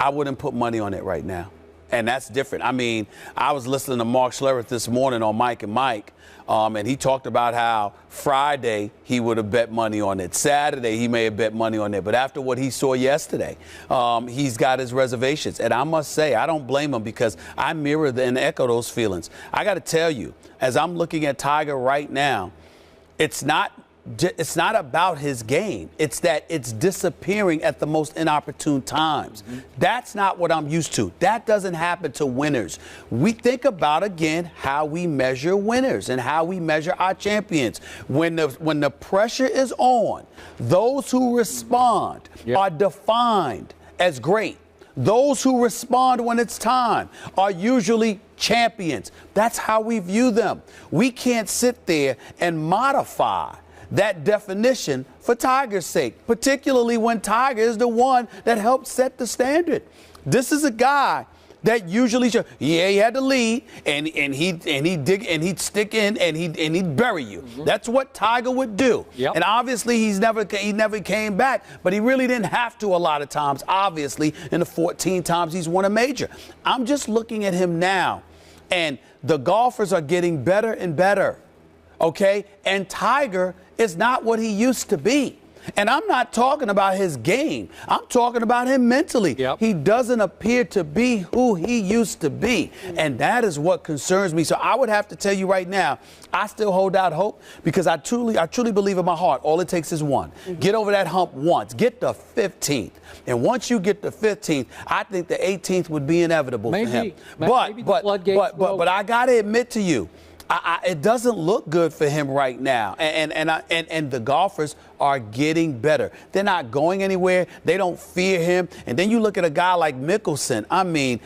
I wouldn't put money on it right now. And that's different. I mean, I was listening to Mark Schlereth this morning on Mike and Mike, and he talked about how Friday he would have bet money on it. Saturday he may have bet money on it. But after what he saw yesterday, he's got his reservations. And I must say, I don't blame him because I mirror and echo those feelings. I got to tell you, as I'm looking at Tiger right now, it's not about his game. It's that it's disappearing at the most inopportune times. That's not what I'm used to. That doesn't happen to winners. We think about, again, how we measure winners and how we measure our champions. When the pressure is on, those who respond are defined as great. Those who respond when it's time are usually champions. That's how we view them. We can't sit there and modify that definition for Tiger's sake, particularly when Tiger is the one that helped set the standard. This is a guy that usually he had the lead and he'd stick in and he'd bury you. That's what Tiger would do. And obviously he never came back, but he really didn't have to a lot of times, obviously, in the 14 times he's won a major. I'm just looking at him now, and the golfers are getting better and better. Okay? And Tiger is not what he used to be. And I'm not talking about his game. I'm talking about him mentally. He doesn't appear to be who he used to be. And that is what concerns me. So I would have to tell you right now, I still hold out hope because I truly believe in my heart all it takes is one. Get over that hump once. Get the 15th. And once you get the 15th, I think the 18th would be inevitable for him. But I got to admit to you, it doesn't look good for him right now, and the golfers are getting better. They're not going anywhere. They don't fear him. And then you look at a guy like Mickelson. I mean,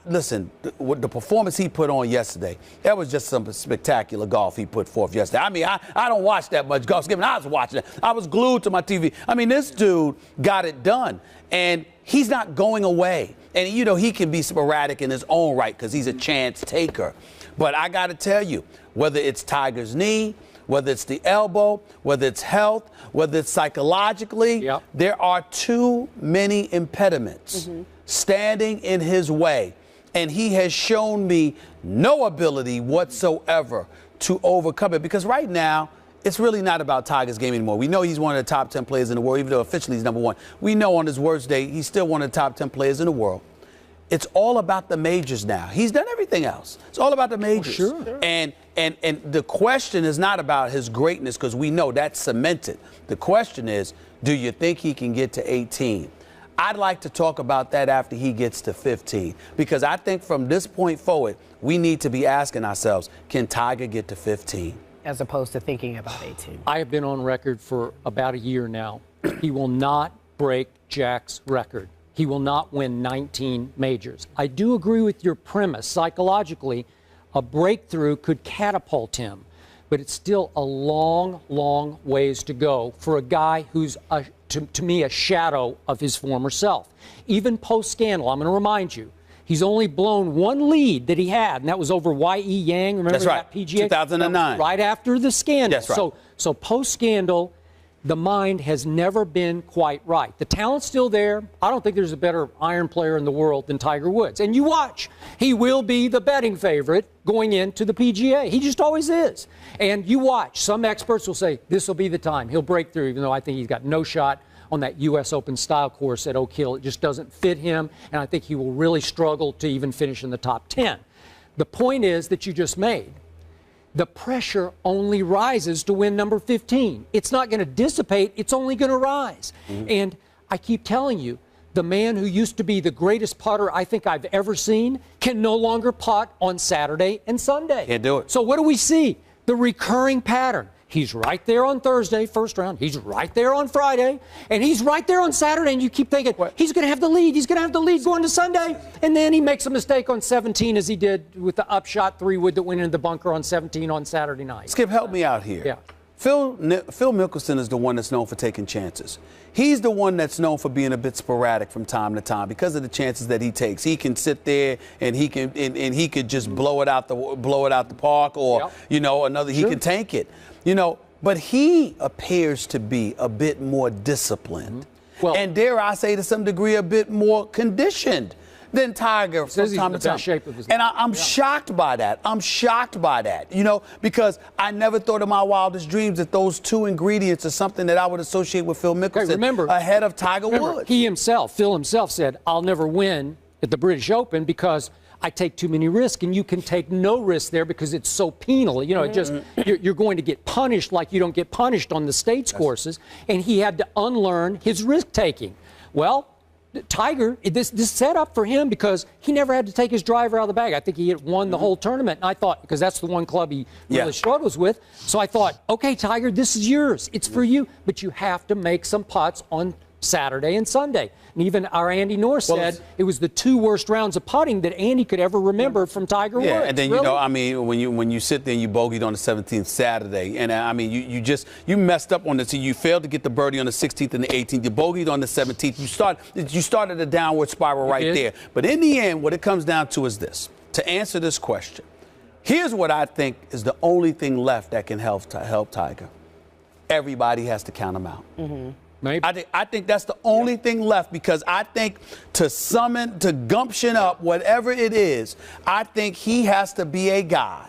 listen, the performance he put on yesterday, that was just some spectacular golf he put forth yesterday. I mean, I don't watch that much golf. I was watching it. I was glued to my TV. I mean, this dude got it done, and he's not going away. And, you know, he can be sporadic in his own right because he's a chance taker. But I got to tell you, whether it's Tiger's knee, whether it's the elbow, whether it's health, whether it's psychologically, there are too many impediments standing in his way. And he has shown me no ability whatsoever to overcome it. Because right now, it's really not about Tiger's game anymore. We know he's one of the top 10 players in the world, even though officially he's number one. We know on his worst day, he's still one of the top 10 players in the world. It's all about the majors now. He's done everything else. It's all about the majors. Oh, sure. And the question is not about his greatness because we know that's cemented. The question is, do you think he can get to 18? I'd like to talk about that after he gets to 15 because I think from this point forward, we need to be asking ourselves, can Tiger get to 15? As opposed to thinking about 18. I have been on record for about a year now. He will not break Jack's record. He will not win 19 majors. I do agree with your premise. Psychologically, a breakthrough could catapult him, but it's still a long, long ways to go for a guy who's, to me, a shadow of his former self. Even post-scandal, I'm going to remind you, he's only blown one lead that he had, and that was over Y.E. Yang. Remember that PGA? 2009. Right after the scandal. That's right. So post-scandal, the mind has never been quite right. The talent's still there. I don't think there's a better iron player in the world than Tiger Woods. And you watch, he will be the betting favorite going into the PGA. He just always is. And you watch, some experts will say this will be the time. He'll break through, even though I think he's got no shot on that U.S. Open style course at Oak Hill. It just doesn't fit him, and I think he will really struggle to even finish in the top 10. The point is that you just made. The pressure only rises to win number 15. It's not going to dissipate. It's only going to rise. And I keep telling you, the man who used to be the greatest putter I think I've ever seen can no longer putt on Saturday and Sunday. Can't do it. So what do we see? The recurring pattern. He's right there on Thursday, first round. He's right there on Friday. And he's right there on Saturday. And you keep thinking, he's going to have the lead. He's going to have the lead going to Sunday. And then he makes a mistake on 17 as he did with the upshot 3-wood that went into the bunker on 17 on Saturday night. Skip, help me out here. Yeah. Phil Mickelson is the one that's known for taking chances. He's the one that's known for being a bit sporadic from time to time because of the chances that he takes. He can sit there and he could just blow it out the park, or you know, he can tank it. You know, but he appears to be a bit more disciplined. Well, and dare I say to some degree a bit more conditioned than Tiger from time to time. Shape of his and I'm shocked by that. I'm shocked by that, because I never thought in my wildest dreams that those two ingredients are something that I would associate with Phil Mickelson ahead of Tiger Woods. Phil himself said, I'll never win at the British Open because I take too many risks, and you can take no risk there because it's so penal. You're going to get punished like you don't get punished on the States courses, and he had to unlearn his risk-taking. Well, Tiger, this set up for him because he never had to take his driver out of the bag. I think he had won the whole tournament, and I thought, because that's the one club he really struggles with, so I thought, okay, Tiger, this is yours. It's for you, but you have to make some putts on Saturday and Sunday. And even our Andy Norris said it was the 2 worst rounds of putting that Andy could ever remember from Tiger Woods. Yeah, and then, when you sit there and you bogeyed on the 17th Saturday, and you messed up on this. You failed to get the birdie on the 16th and the 18th. You bogeyed on the 17th. You started a downward spiral right there. But in the end, what it comes down to is this. To answer this question, here's what I think is the only thing left that can help Tiger. Everybody has to count him out. Maybe. I think that's the only thing left, because I think to gumption up whatever it is, I think he has to be a guy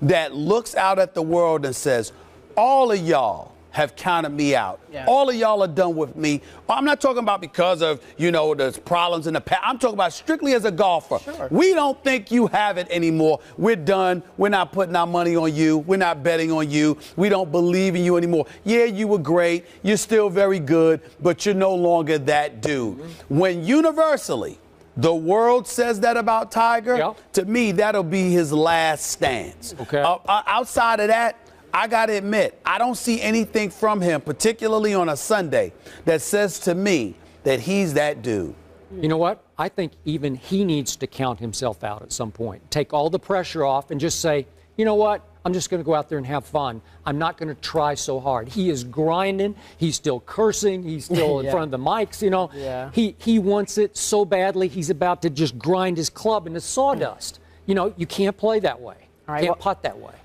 that looks out at the world and says, all of y'all have counted me out. Yeah. All of y'all are done with me. I'm not talking about because of, the problems in the past. I'm talking about strictly as a golfer. Sure. We don't think you have it anymore. We're done. We're not putting our money on you. We're not betting on you. We don't believe in you anymore. Yeah, you were great. You're still very good, but you're no longer that dude. When universally the world says that about Tiger, to me, that'll be his last stance. Okay. Outside of that, I got to admit, I don't see anything from him, particularly on a Sunday, that says to me that he's that dude. You know what? I think even he needs to count himself out at some point. Take all the pressure off and just say, you know what? I'm just going to go out there and have fun. I'm not going to try so hard. He is grinding. He's still cursing. He's still in front of the mics, He wants it so badly. He's about to just grind his club into sawdust. You can't play that way. Can't putt that way.